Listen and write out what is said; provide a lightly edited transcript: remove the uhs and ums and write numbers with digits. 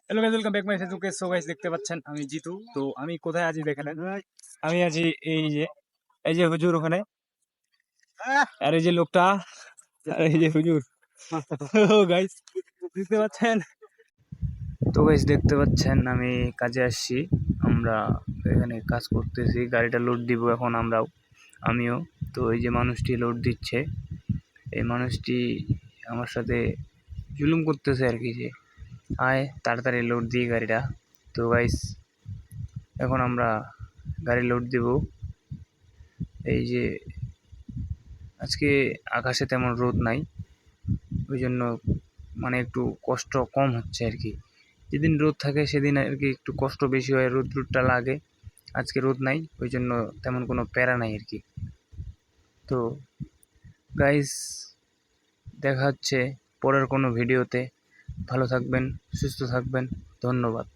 Hello guys, welcome back my ফেসবুকে। So guys, দেখতে পাচ্ছেন আমি জিতু। তো আমি কোথায় আছি দেখেন, আমি আছি এই যে হুজুর ওখানে, আর এই যে লোকটা, আর এই যে হুজুর। গাইস দেখতে পাচ্ছেন, তো গাইস দেখতে পাচ্ছেন আমি কাজে আসছি। আমরা এখানে কাজ করতেছি, গাড়িটা লোড দিব এখন আমিও। তো এই যে মানুষটি লোড দিচ্ছে, এই মানুষটি আমার সাথে জুলুম করতেছে আর কি, যে আয় তাড়াতাড়ি লোড দিই গাড়িটা। তো গাইস এখন আমরা গাড়ি লোড দিব। এই যে আজকে আকাশে তেমন রোদ নাই, ওই জন্য মানে একটু কষ্ট কম হচ্ছে আর কি। যেদিন রোদ থাকে সেদিন আর কি একটু কষ্ট বেশি হয়, রোদটা লাগে। আজকে রোদ নাই, ওই জন্য তেমন কোনো প্যারা নাই আর কি। তো গাইস দেখা হচ্ছে পরের কোনো ভিডিওতে। ভালো থাকবেন, সুস্থ থাকবেন, ধন্যবাদ।